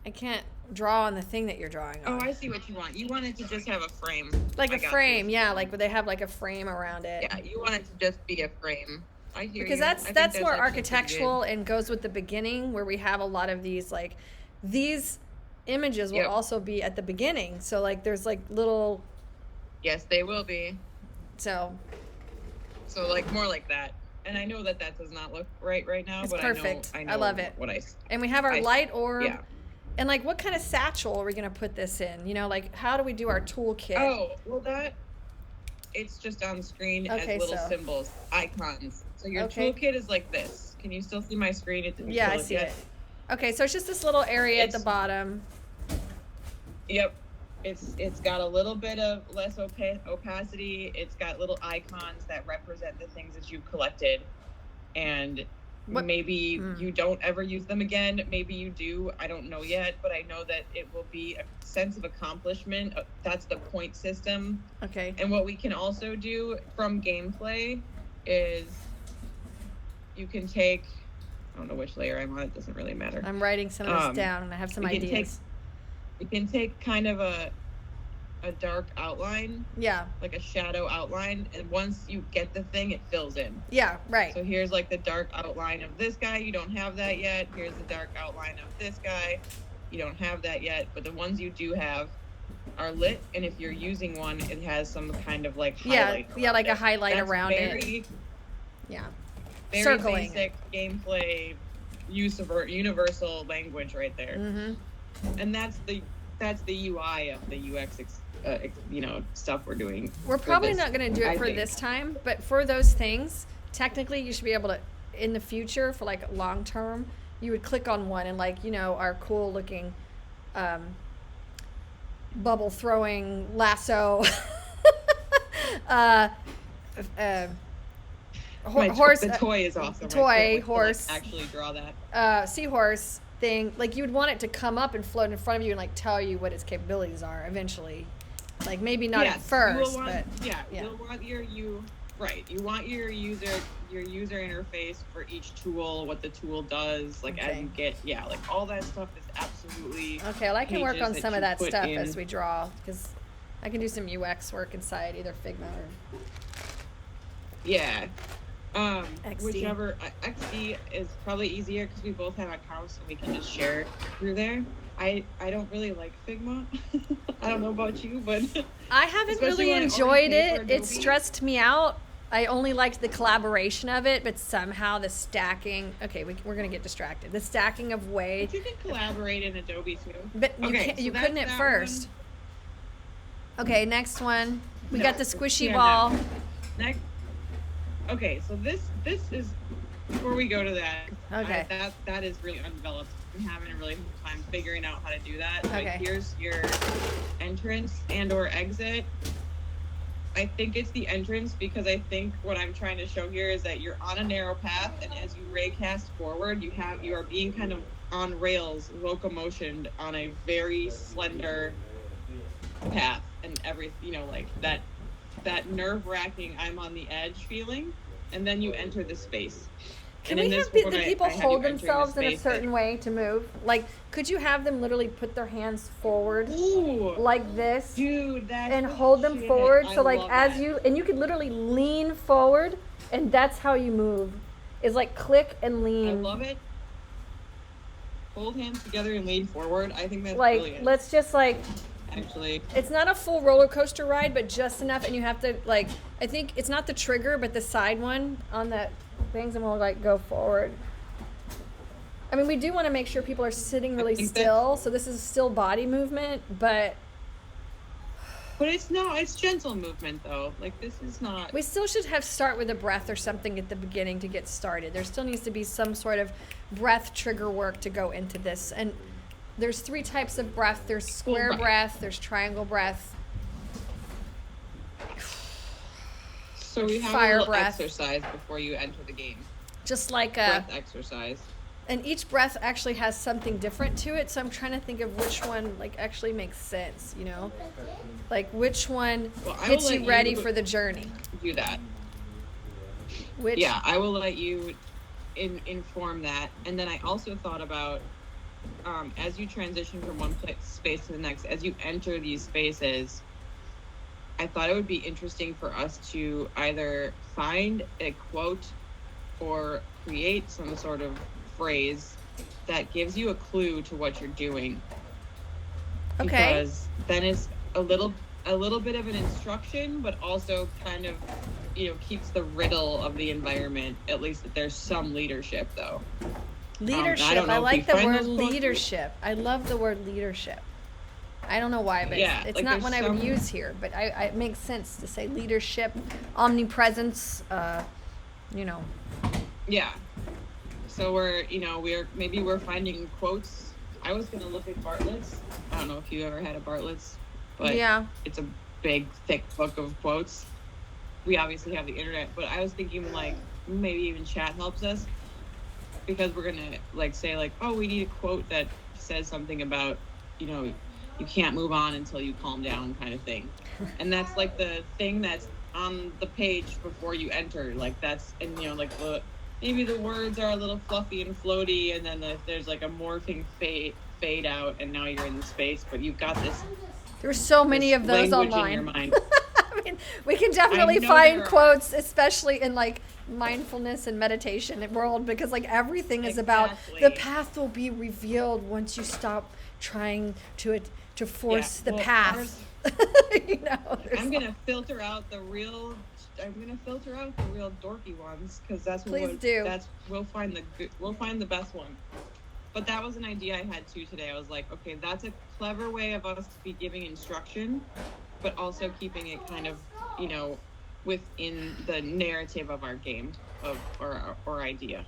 I can't draw on the thing that you're drawing Oh, on. I see what you want. You want it to just have a frame. Like I a got frame, you. yeah, like they have like a frame around it. Yeah, you want it to just be a frame. I hear Because you. that's I think that's that's more actually pretty good. architectural and goes with the beginning where we have a lot of these images will Yep. also be at the beginning. So like there's like little Yes, they will be. so So like more like that. And I know that does not look right now, it's but perfect. I know I love it. what And we have our I light orb. yeah. And like what kind of satchel are we gonna put this in? You know, like how do we do our toolkit? Oh, well it's just on the screen Okay, as little so symbols, icons. So your okay. toolkit is like this. Can you still see my screen? It didn't Yeah, I kill see yet. it. Okay, so it's just this little area at the It's bottom. Yep. It's got a little bit of less opacity. It's got little icons that represent the things that you've collected. And What? maybe you don't ever use them again. Maybe you do. I don't know yet, but I know that it will be a sense of accomplishment. That's the point system. Okay. And what we can also do from gameplay is you can take, I don't know which layer I'm on. It doesn't really matter. I'm writing some of this down, and I have some ideas. You can take kind of a dark outline. Yeah. Like a shadow outline. And once you get the thing, it fills in. Yeah, right. So here's like the dark outline of this guy. You don't have that yet. Here's the dark outline of this guy. You don't have that yet. But the ones you do have are lit. And if you're using one, it has some kind of like highlight. Yeah, like a highlight That's around it. Yeah. Very Circling basic gameplay, universal language right there. Mm-hmm. And that's the UI of the UX, stuff we're doing. We're probably not going to do it for this time, but for those things, technically, you should be able to, in the future, for like long term, you would click on one and like our cool looking, bubble throwing lasso. Horse. The toy is awesome. Toy, horse. To, like, actually draw that. Seahorse thing. Like you would want it to come up and float in front of you and like tell you what its capabilities are eventually. Like maybe not at first, but you'll want you want your user interface for each tool, what the tool does, like as you get like all that stuff is absolutely okay. Well, I can work on some of that stuff as we draw because I can do some UX work inside either Figma or XD. Whichever. XD is probably easier because we both have accounts and we can just share through there. I don't really like Figma. I don't know about you, but I haven't really enjoyed it. It stressed me out. I only liked the collaboration of it, but somehow the stacking. Okay, we're gonna get distracted. The stacking of But you can collaborate in Adobe too. But you couldn't at first. Okay, next one. We got the squishy ball. Next. Okay, so this is before we go to that. Okay. That is really undeveloped. I'm having a really hard time figuring out how to do that. Okay. But here's your entrance and or exit. I think it's the entrance because I think what I'm trying to show here is that you're on a narrow path, and as you raycast forward, you are being kind of on rails, locomotioned on a very slender path, and like that nerve-wracking I'm on the edge feeling, and then you enter the space. Can we have the people hold themselves in a certain way to move? Like, could you have them literally put their hands forward like this, dude, and hold them forward? So like you could literally lean forward, and that's how you move. Is like click and lean. I love it. Hold hands together and lean forward. I think that's like brilliant. Let's just like. Actually, it's not a full roller coaster ride, but just enough, and you have to like. I think it's not the trigger, but the side one on the things, and we'll like go forward. I mean, we do want to make sure people are sitting really still, so this is still body movement, but it's gentle movement though. Like this is not. We still should start with a breath or something at the beginning to get started. There still needs to be some sort of breath trigger work to go into this, and there's 3 types of breath. There's square breath, there's triangle breath. So we have a little exercise before you enter the game. Just like a breath exercise. And each breath actually has something different to it, so I'm trying to think of which one like actually makes sense, Like which one gets you ready for the journey. Do that. I will let you inform that. And then I also thought about as you transition from one space to the next, as you enter these spaces, I thought it would be interesting for us to either find a quote or create some sort of phrase that gives you a clue to what you're doing. Okay. Because then it's a little bit of an instruction, but also kind of, keeps the riddle of the environment. At least that there's some leadership, though. Leadership. I like the word leadership. I love the word leadership. I don't know why, but it's like not one I would use here. But it makes sense to say leadership, omnipresence. Yeah. So we're finding quotes. I was gonna look at Bartlett's. I don't know if you ever had a Bartlett's, but it's a big, thick book of quotes. We obviously have the internet, but I was thinking like maybe even chat helps us, because we're gonna say oh, we need a quote that says something about you can't move on until you calm down, kind of thing. And that's like the thing that's on the page before you enter. Maybe the words are a little fluffy and floaty, and then there's like a morphing fade out, and now you're in the space, but you've got this. There's so many of those online. In your mind. I mean, we can definitely find quotes, especially in mindfulness and meditation world, because everything is about the path will be revealed once you stop trying to force the path. I'm gonna filter out the real dorky ones, because that's we'll find the best one. But that was an idea I had too today. I was like, okay, that's a clever way of us to be giving instruction, but also keeping it kind of, within the narrative of our game or idea.